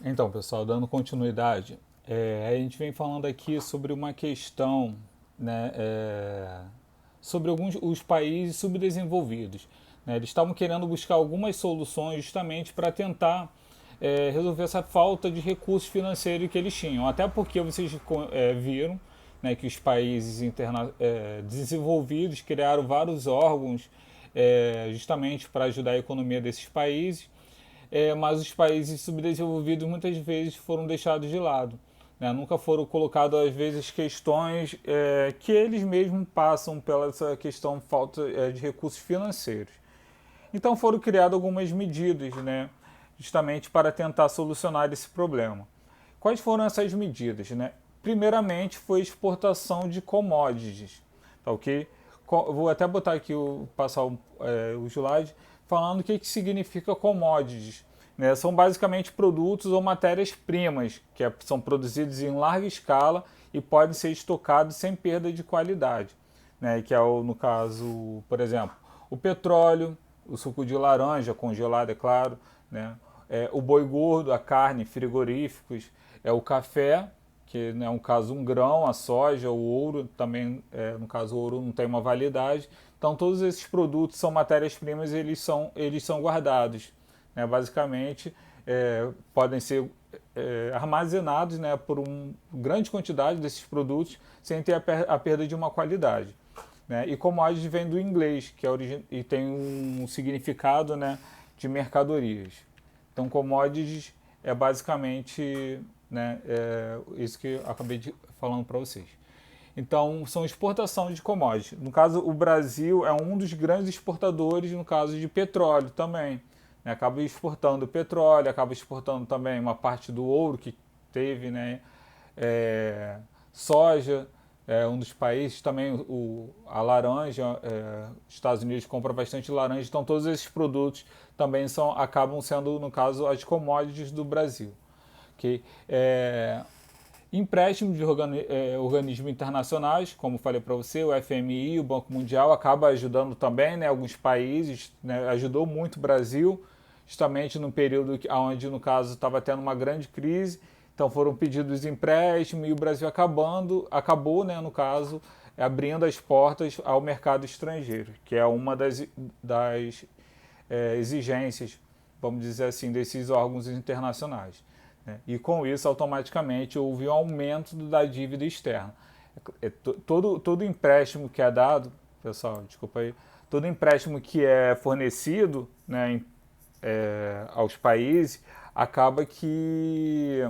Então, pessoal, dando continuidade, a gente vem falando aqui sobre uma questão, né, sobre alguns os países subdesenvolvidos. Né, eles estavam querendo buscar algumas soluções justamente para tentar resolver essa falta de recursos financeiros que eles tinham. Até porque vocês viram, né, que os países desenvolvidos criaram vários órgãos justamente para ajudar a economia desses países, mas os países subdesenvolvidos muitas vezes foram deixados de lado. Né? Nunca foram colocadas, às vezes, questões que eles mesmos passam pela essa questão falta de recursos financeiros. Então foram criadas algumas medidas, né, justamente para tentar solucionar esse problema. Quais foram essas medidas? Né? Primeiramente foi exportação de commodities, tá ok? Vou até botar aqui, passar o slide, falando o que significa commodities. Né? São basicamente produtos ou matérias-primas que são produzidos em larga escala e podem ser estocados sem perda de qualidade. Né? Que é, no caso, por exemplo, o petróleo, o suco de laranja congelado, é claro, né? O boi gordo, a carne, frigoríficos, o café, que é um caso um grão, a soja, o ouro também, no caso o ouro não tem uma validade. Então todos esses produtos são matérias-primas e eles são guardados. Né? Basicamente podem ser armazenados, né, por uma grande quantidade desses produtos sem ter a perda de uma qualidade. Né? E commodities vem do inglês, que e tem um significado, né, de mercadorias. Então, commodities é basicamente, né, isso que eu acabei falando para vocês. Então, são exportação de commodities. No caso, o Brasil é um dos grandes exportadores, no caso de petróleo também. Né? Acaba exportando petróleo, acaba exportando também uma parte do ouro que teve, né? Soja, um dos países também, a laranja, os Estados Unidos compra bastante laranja, então todos esses produtos também acabam sendo, no caso, as commodities do Brasil. Okay? Empréstimo de organismos internacionais, como falei para você, o FMI, o Banco Mundial, acaba ajudando também, né, alguns países, né, ajudou muito o Brasil, justamente no período onde, no caso, estava tendo uma grande crise, então foram pedidos empréstimos e o Brasil acabou, né, no caso, abrindo as portas ao mercado estrangeiro, que é uma das exigências, vamos dizer assim, desses órgãos internacionais. Né? E com isso, automaticamente, houve um aumento da dívida externa. Todo empréstimo que é dado, pessoal, desculpa aí, todo empréstimo que é fornecido, né, aos países, acaba que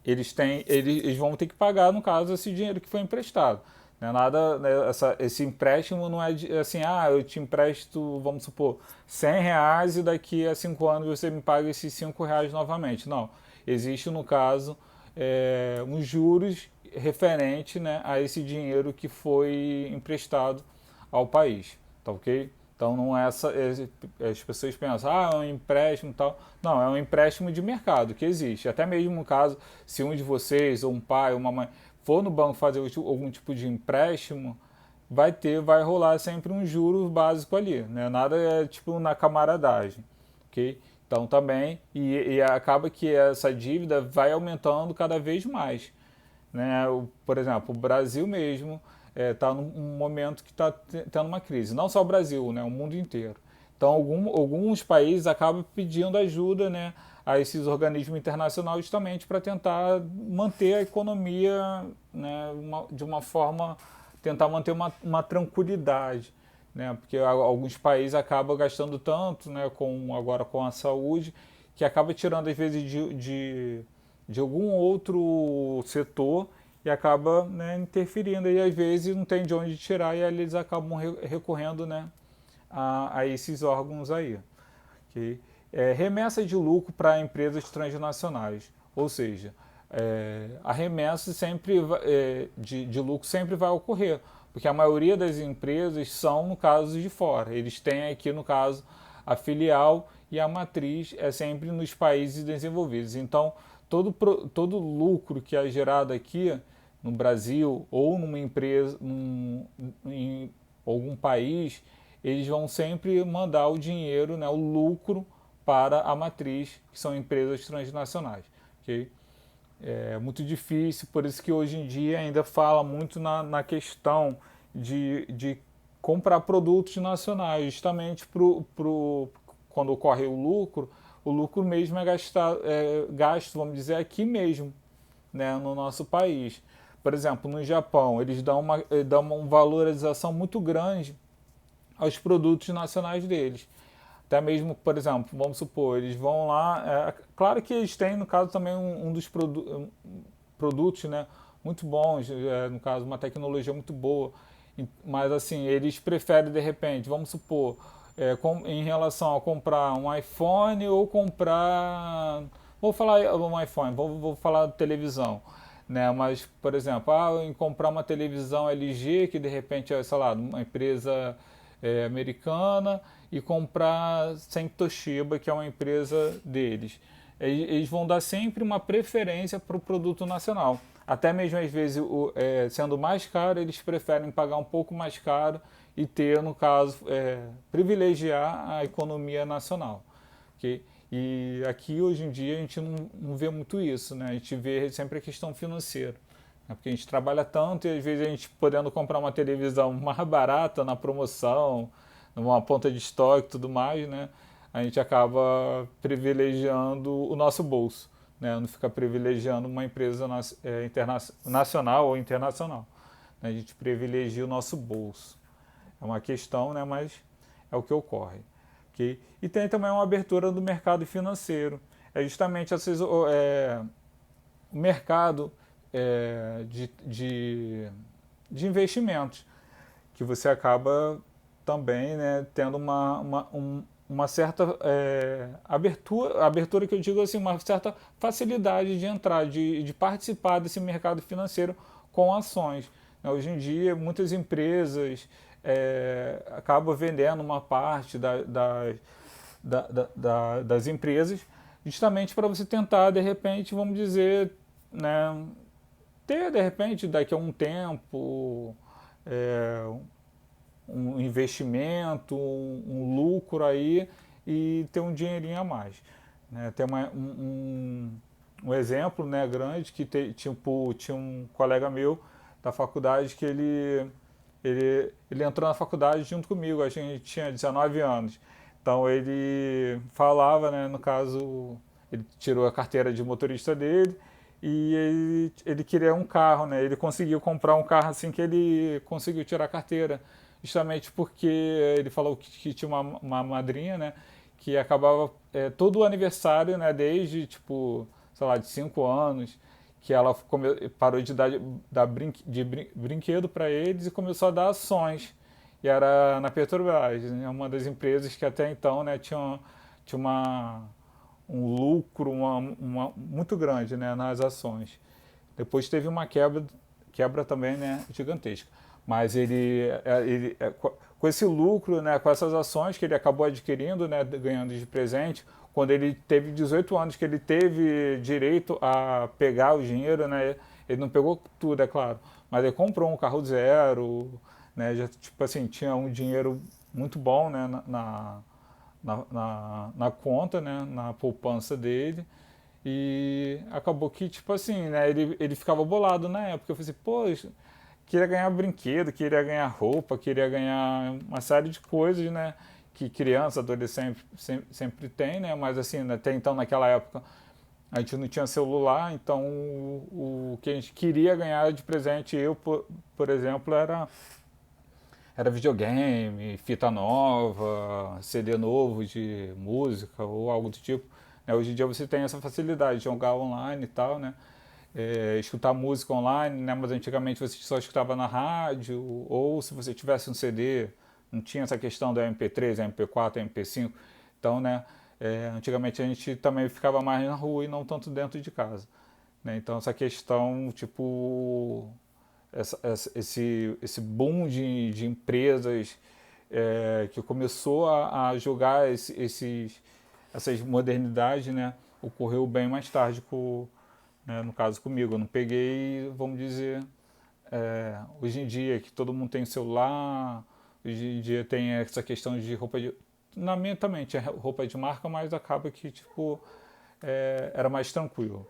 eles vão ter que pagar, no caso, esse dinheiro que foi emprestado. Não é nada, né, esse empréstimo não é assim, eu te empresto, vamos supor, R$ 100 e daqui a 5 anos você me paga esses R$ 5 novamente. Não. Existe, no caso, uns juros referente, né, a esse dinheiro que foi emprestado ao país. Tá ok? Então não é essa. As pessoas pensam, é um empréstimo e tal. Não, é um empréstimo de mercado que existe. Até mesmo no caso, se um de vocês, ou um pai, ou uma mãe, for no banco fazer algum tipo de empréstimo, vai rolar sempre um juro básico ali. Né? Nada é tipo na camaradagem. Ok? Então também, e acaba que essa dívida vai aumentando cada vez mais. Né? Por exemplo, o Brasil mesmo está num momento que está tendo uma crise. Não só o Brasil, né? O mundo inteiro. Então, alguns países acabam pedindo ajuda, né, a esses organismos internacionais justamente para tentar manter a economia, né, de uma forma, tentar manter uma tranquilidade. Né, porque alguns países acabam gastando tanto, né, agora com a saúde, que acaba tirando às vezes de algum outro setor e acaba, né, interferindo e às vezes não tem de onde tirar e aí eles acabam recorrendo, né, a esses órgãos aí. Okay? Remessa de lucro para empresas transnacionais, ou seja, a remessa sempre de lucro sempre vai ocorrer, porque a maioria das empresas são, no caso, de fora. Eles têm aqui, no caso, a filial e a matriz é sempre nos países desenvolvidos. Então, todo lucro que é gerado aqui no Brasil ou numa empresa, em algum país, eles vão sempre mandar o dinheiro, né, o lucro para a matriz, que são empresas transnacionais. Okay? É muito difícil, por isso que hoje em dia ainda fala muito na questão de comprar produtos nacionais, justamente quando ocorre o lucro mesmo gasto, vamos dizer, aqui mesmo, né, no nosso país. Por exemplo, no Japão, eles dão uma valorização muito grande aos produtos nacionais deles. Até mesmo, por exemplo, vamos supor, eles vão lá. Claro que eles têm, no caso, também um dos produtos, né, muito bons, no caso, uma tecnologia muito boa. Mas, assim, eles preferem, de repente, vamos supor, em relação a comprar um iPhone ou comprar. Vou falar um iPhone, vou falar de televisão. Né? Mas, por exemplo, em comprar uma televisão LG, que de repente é, sei lá, uma empresa americana, e comprar sem Toshiba, que é uma empresa deles. Eles vão dar sempre uma preferência para o produto nacional. Até mesmo às vezes, sendo mais caro, eles preferem pagar um pouco mais caro e ter, no caso, privilegiar a economia nacional. Okay? E aqui, hoje em dia, a gente não vê muito isso, né? A gente vê sempre a questão financeira. Né? Porque a gente trabalha tanto e, às vezes, a gente podendo comprar uma televisão mais barata na promoção, numa ponta de estoque e tudo mais, né? A gente acaba privilegiando o nosso bolso, né? Não fica privilegiando uma empresa nacional ou internacional. Né? A gente privilegia o nosso bolso. É uma questão, né? Mas é o que ocorre. Okay? E tem também uma abertura do mercado financeiro. É justamente o mercado de investimentos, que você acaba também, né, tendo uma certa abertura que eu digo assim, uma certa facilidade de entrar, de participar desse mercado financeiro com ações. Hoje em dia, muitas empresas acabam vendendo uma parte das empresas justamente para você tentar, de repente, vamos dizer, né, ter, de repente, daqui a um tempo, um investimento, um lucro aí e ter um dinheirinho a mais. Né? Tem um exemplo, né, grande que tinha um colega meu da faculdade que ele entrou na faculdade junto comigo, a gente tinha 19 anos. Então ele falava, né, no caso, ele tirou a carteira de motorista dele e ele queria um carro, né? Ele conseguiu comprar um carro assim que ele conseguiu tirar a carteira, justamente porque ele falou que tinha uma madrinha, né, que acabava todo o aniversário, né, desde tipo, sei lá, de 5 anos, que ela parou de dar brinquedo para eles e começou a dar ações. E era na Petrobras, né, uma das empresas que até então, né, tinha um lucro muito grande, né, nas ações. Depois teve uma quebra também, né, gigantesca. Mas com esse lucro, né, com essas ações que ele acabou adquirindo, né, ganhando de presente, quando ele teve 18 anos, que ele teve direito a pegar o dinheiro, né, ele não pegou tudo, é claro, mas ele comprou um carro zero, né, já, tipo assim, tinha um dinheiro muito bom, né, na conta, né, na poupança dele. E acabou que, tipo assim, né, ele ficava bolado na época. Eu falei assim, pô, queria ganhar brinquedo, queria ganhar roupa, queria ganhar uma série de coisas, né, que criança, adolescente sempre tem, né, mas assim, até então naquela época a gente não tinha celular, então o que a gente queria ganhar de presente, por exemplo, era videogame, fita nova, CD novo de música ou algo do tipo. Né? Hoje em dia você tem essa facilidade de jogar online e tal, né? Escutar música online, né? Mas antigamente você só escutava na rádio, ou se você tivesse um CD, não tinha essa questão do MP3, MP4, MP5. Então, né? Antigamente a gente também ficava mais na rua e não tanto dentro de casa. Né? Então essa questão, tipo, esse boom de empresas que começou a jogar essas modernidades, né, ocorreu bem mais tarde, né, no caso comigo. Eu não peguei, vamos dizer, hoje em dia que todo mundo tem celular, hoje em dia tem essa questão de roupa na minha também tinha roupa de marca, mas acaba que tipo era mais tranquilo,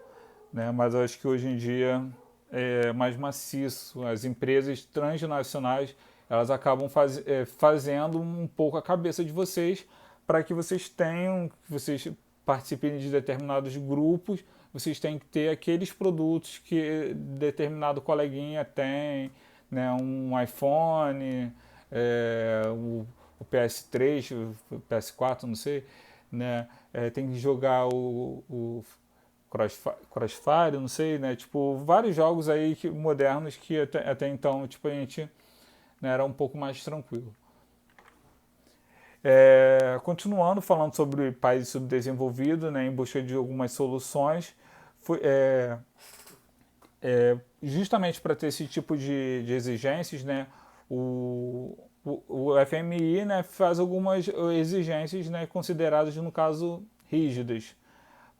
né? Mas eu acho que hoje em dia é mais maciço. As empresas transnacionais elas acabam fazendo um pouco a cabeça de vocês para que vocês tenham, que vocês participem de determinados grupos, vocês têm que ter aqueles produtos que determinado coleguinha tem, né? Um iPhone, o PS3, o PS4, não sei, né? Tem que jogar o Crossfire, não sei, né? Tipo, vários jogos aí modernos que até então, tipo, a gente, né, era um pouco mais tranquilo. Continuando falando sobre países subdesenvolvidos, né, em busca de algumas soluções, foi, justamente para ter esse tipo de exigências, né, o FMI, né, faz algumas exigências, né, consideradas, no caso, rígidas,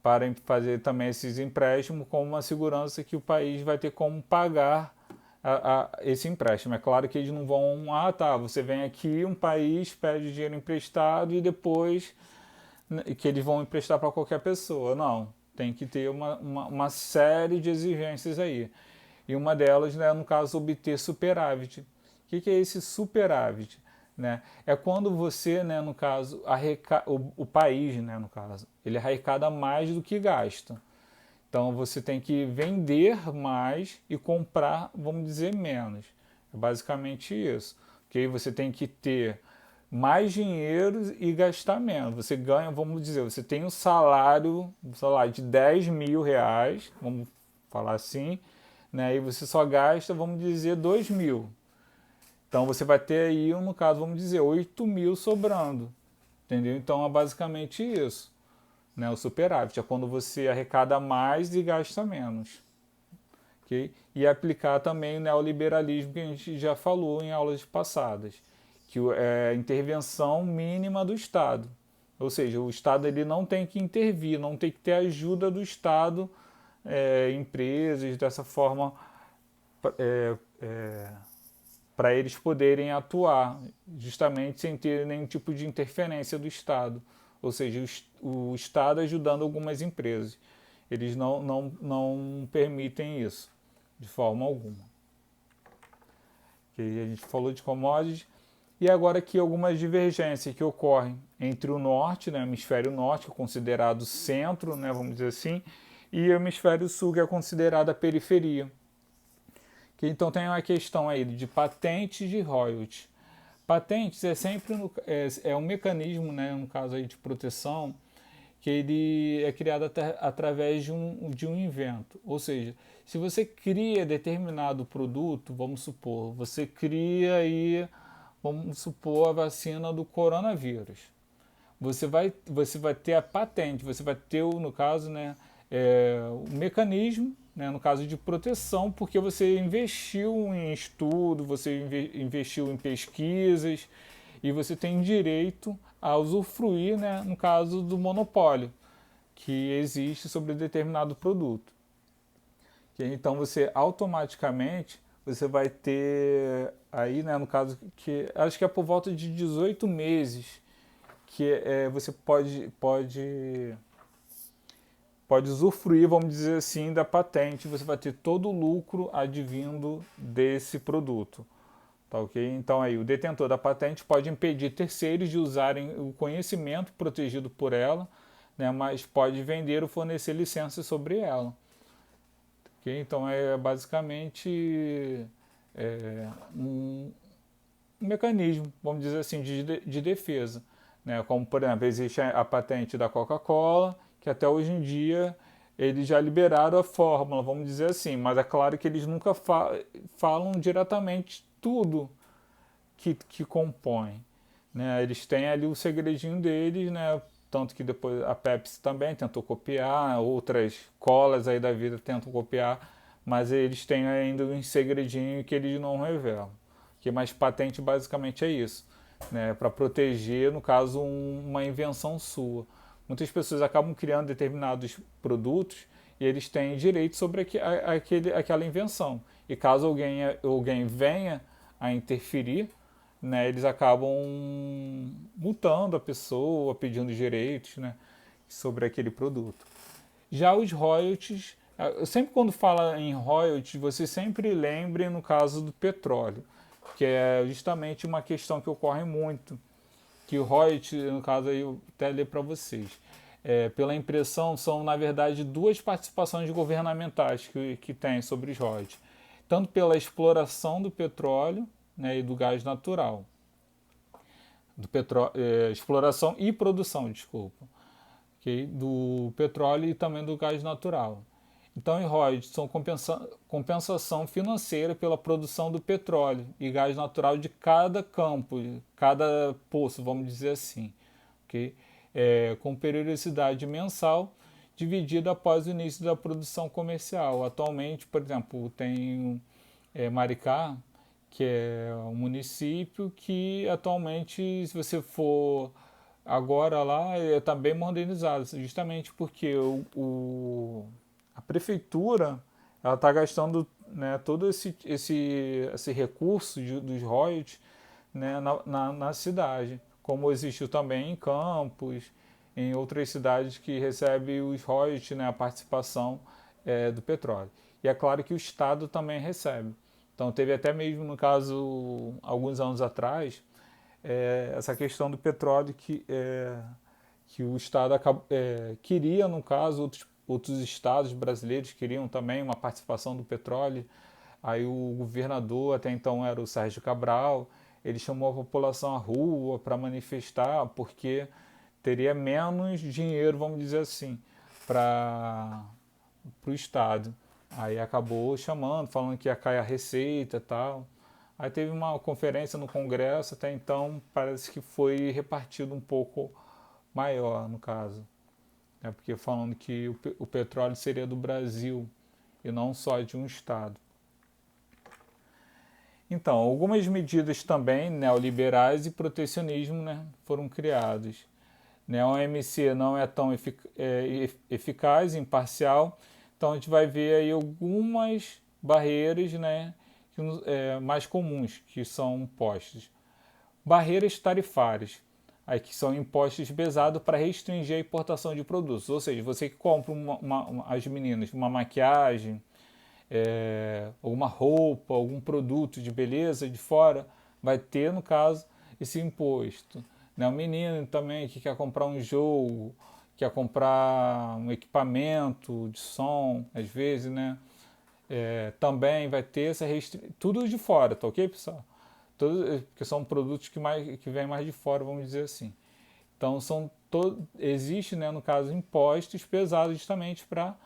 para fazer também esses empréstimos com uma segurança que o país vai ter como pagar esse empréstimo. É claro que eles não vão, tá, você vem aqui, um país pede dinheiro emprestado e depois que eles vão emprestar para qualquer pessoa. Não, tem que ter uma série de exigências aí. E uma delas, né, no caso, obter superávit. O que é esse superávit? Né? É quando você, né, no caso, o país, né, no caso, ele arrecada mais do que gasta. Então você tem que vender mais e comprar, vamos dizer, menos. É basicamente isso. Porque você tem que ter mais dinheiro e gastar menos. Você ganha, vamos dizer, você tem um salário, sei lá, de 10 mil reais, vamos falar assim, né? E você só gasta, vamos dizer, 2 mil. Então você vai ter aí, no caso, vamos dizer, 8 mil sobrando. Entendeu? Então é basicamente isso. Né? O superávit é quando você arrecada mais e gasta menos. Okay? E aplicar também o neoliberalismo que a gente já falou em aulas passadas, que é a intervenção mínima do Estado. Ou seja, o Estado ele não tem que intervir, não tem que ter ajuda do Estado, empresas, dessa forma, para eles poderem atuar, justamente sem ter nenhum tipo de interferência do Estado. Ou seja, o Estado ajudando algumas empresas. Eles não permitem isso, de forma alguma. Okay? A gente falou de commodities. E agora aqui algumas divergências que ocorrem entre o norte, né, o hemisfério norte, que é considerado centro, né, vamos dizer assim, e o hemisfério sul, que é considerado a periferia. Que então tem uma questão aí de patentes de royalties. Patentes é sempre um mecanismo, né, no caso aí de proteção, que ele é criado através de um invento. Ou seja, se você cria determinado produto, vamos supor, você cria aí, vamos supor, a vacina do coronavírus. Você vai ter a patente, você vai ter, no caso, né, o mecanismo, né, no caso de proteção, porque você investiu em estudo, você investiu em pesquisas e você tem direito a usufruir, né, no caso do monopólio que existe sobre determinado produto. Então você automaticamente você vai ter aí, né, no caso que acho que é por volta de 18 meses que você pode usufruir, vamos dizer assim, da patente. Você vai ter todo o lucro advindo desse produto. Tá, ok? Então aí o detentor da patente pode impedir terceiros de usarem o conhecimento protegido por ela, né, mas pode vender ou fornecer licenças sobre ela. Okay? Então é basicamente um mecanismo, vamos dizer assim, de defesa. Né? Como, por exemplo, existe a patente da Coca-Cola, que até hoje em dia eles já liberaram a fórmula, vamos dizer assim, mas é claro que eles nunca falam diretamente tudo que compõe. Né? Eles têm ali o segredinho deles, né? Tanto que depois a Pepsi também tentou copiar, outras colas aí da vida tentam copiar, mas eles têm ainda um segredinho que eles não revelam. Que mais patente basicamente é isso, né? Para proteger, no caso, uma invenção sua. Muitas pessoas acabam criando determinados produtos e eles têm direito sobre aquela invenção. E caso alguém venha a interferir, né, eles acabam multando a pessoa, pedindo direitos, né, sobre aquele produto. Já os royalties, eu sempre quando fala em royalties, você sempre lembre no caso do petróleo, que é justamente uma questão que ocorre muito, que o royalties, no caso aí eu até ler para vocês, pela impressão, são na verdade duas participações governamentais que tem sobre os royalties, tanto pela exploração do petróleo, né, e do gás natural, exploração e produção, desculpa, okay, do petróleo e também do gás natural. Então, em royalties são compensação financeira pela produção do petróleo e gás natural de cada campo, cada poço, vamos dizer assim, okay? Com periodicidade mensal, dividida após o início da produção comercial. Atualmente, por exemplo, tem Maricá, que é um município que atualmente, se você for agora lá, está bem modernizado, justamente porque a prefeitura ela está gastando, né, todo esse recurso dos royalties, né, na cidade, como existiu também em Campos, em outras cidades que recebem os royalties, né, a participação do petróleo. E é claro que o Estado também recebe. Então teve até mesmo, no caso, alguns anos atrás, essa questão do petróleo que o Estado queria, no caso, outros estados brasileiros queriam também uma participação do petróleo. Aí o governador, até então era o Sérgio Cabral, ele chamou a população à rua para manifestar, porque teria menos dinheiro, vamos dizer assim, para o Estado. Aí acabou chamando, falando que ia cair a receita e tal. Aí teve uma conferência no Congresso, até então parece que foi repartido um pouco maior, no caso. Porque falando que o petróleo seria do Brasil e não só de um estado. Então, algumas medidas também neoliberais e protecionismo, né, foram criadas. Né, a OMC não é tão eficaz, imparcial, então a gente vai ver aí algumas barreiras, né, mais comuns que são postas. Barreiras tarifárias, aí que são impostos pesados para restringir a importação de produtos. Ou seja, você que compra as meninas uma maquiagem, alguma roupa, algum produto de beleza de fora, vai ter, no caso, esse imposto. Né? O menino também que quer comprar um jogo, quer comprar um equipamento de som, às vezes, né? Também vai ter essa restrição. Tudo de fora, tá ok, pessoal? Porque são produtos que vêm mais de fora, vamos dizer assim. Então, existe, né, no caso, impostos pesados justamente para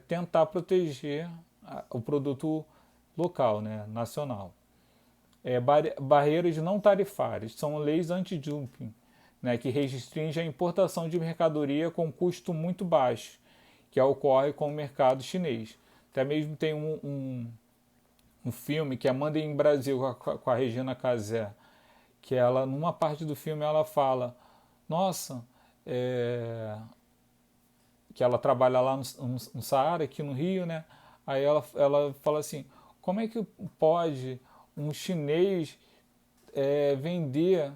tentar proteger o produto local, né, nacional. Barreiras não tarifárias são leis anti-dumping, né, que restringem a importação de mercadoria com custo muito baixo, que ocorre com o mercado chinês. Até mesmo tem um filme que é Manda em Brasil com a Regina Casé, que ela, numa parte do filme, ela fala, nossa, que ela trabalha lá no Saara, aqui no Rio, né? Aí ela fala assim, como é que pode um chinês vender,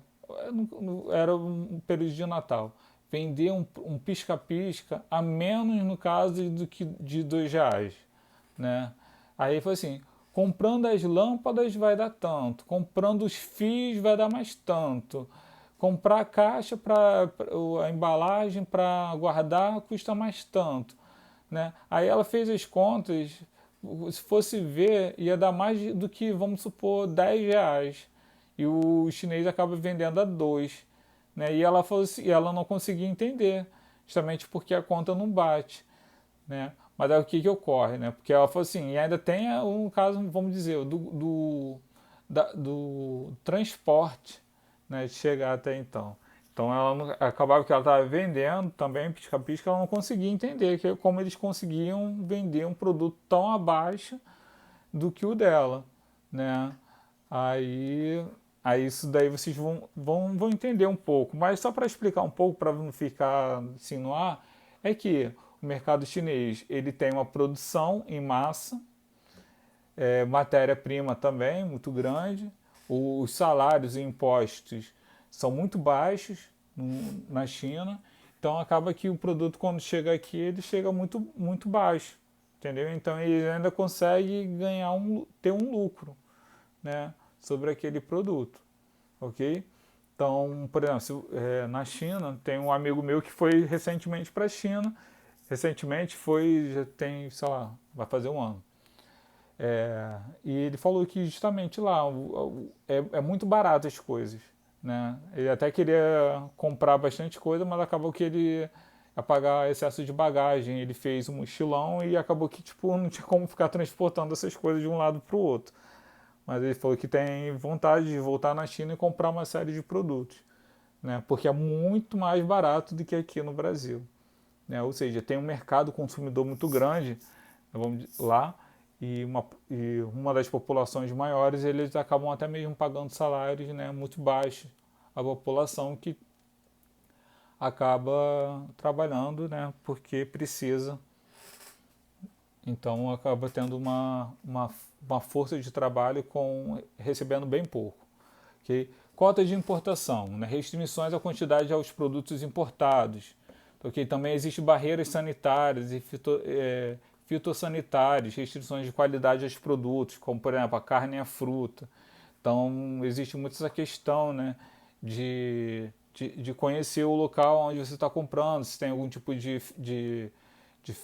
era um período de Natal, vender um pisca-pisca a menos, no caso, do que de R$ 2, né? Aí foi assim, comprando as lâmpadas vai dar tanto, comprando os fios vai dar mais tanto, comprar a caixa para a embalagem para guardar custa mais tanto, né? Aí ela fez as contas, se fosse ver ia dar mais do que, vamos supor, R$ 10, e o chinês acaba vendendo a 2, né? E ela falou assim, ela não conseguia entender, justamente porque a conta não bate, né? Mas aí o que ocorre, né? Porque ela falou assim, e ainda tem um caso, vamos dizer, do transporte, né, de chegar até então. Então acabava que ela estava vendendo também pisca-pisca, ela não conseguia entender como eles conseguiam vender um produto tão abaixo do que o dela, né? Aí, aí isso daí vocês vão entender um pouco, mas só para explicar um pouco, para não ficar assim no ar, é que o mercado chinês ele tem uma produção em massa, matéria-prima também muito grande, os salários e impostos são muito baixos na China, então acaba que o produto quando chega aqui ele chega muito baixo, entendeu? Então ele ainda consegue ter um lucro, né, sobre aquele produto, ok? Então, por exemplo, na China tem um amigo meu que foi recentemente para a China, recentemente foi, já tem, sei lá, vai fazer um ano. E ele falou que justamente lá é muito barato as coisas, né? Ele até queria comprar bastante coisa, mas acabou que ele ia pagar excesso de bagagem. Ele fez um mochilão e acabou que tipo não tinha como ficar transportando essas coisas de um lado para o outro. Mas ele falou que tem vontade de voltar na China e comprar uma série de produtos, né? Porque é muito mais barato do que aqui no Brasil, né? Ou seja, tem um mercado consumidor muito grande, vamos lá, e uma das populações maiores eles acabam até mesmo pagando salários, né, muito baixos. A população que acaba trabalhando, né, porque precisa, então acaba tendo uma força de trabalho recebendo bem pouco. Okay? Cotas de importação, né, restrições à quantidade aos produtos importados. Okay? Também existem barreiras sanitárias e fitossanitárias, restrições de qualidade aos produtos, como por exemplo a carne e a fruta. Então existe muito essa questão, né, de conhecer o local onde você está comprando, se tem algum tipo de, de,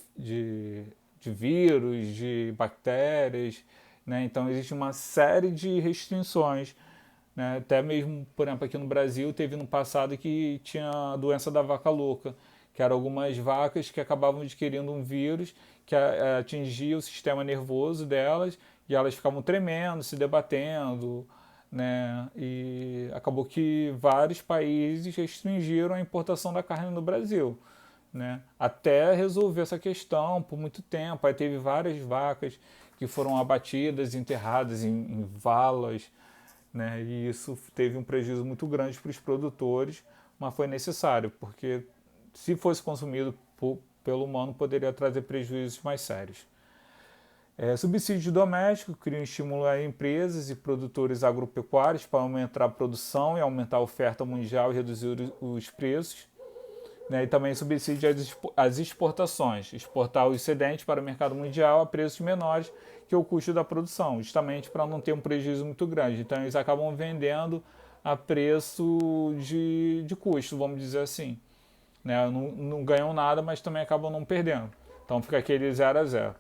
de vírus, de bactérias, né? Então existe uma série de restrições, né? Até mesmo, por exemplo, aqui no Brasil teve no passado que tinha a doença da vaca louca, que eram algumas vacas que acabavam adquirindo um vírus que atingia o sistema nervoso delas e elas ficavam tremendo, se debatendo, né? E acabou que vários países restringiram a importação da carne no Brasil, né? Até resolver essa questão por muito tempo. Aí teve várias vacas que foram abatidas, enterradas em valas, né? E isso teve um prejuízo muito grande para os produtores, mas foi necessário, porque se fosse consumido pelo humano poderia trazer prejuízos mais sérios. Subsídio doméstico cria um estímulo a empresas e produtores agropecuários para aumentar a produção e aumentar a oferta mundial e reduzir os preços, né? E também subsídio às exportações, exportar o excedente para o mercado mundial a preços menores que o custo da produção, justamente para não ter um prejuízo muito grande. Então eles acabam vendendo a preço de custo, vamos dizer assim, né? Não ganham nada, mas também acabam não perdendo. Então fica aquele 0 a 0.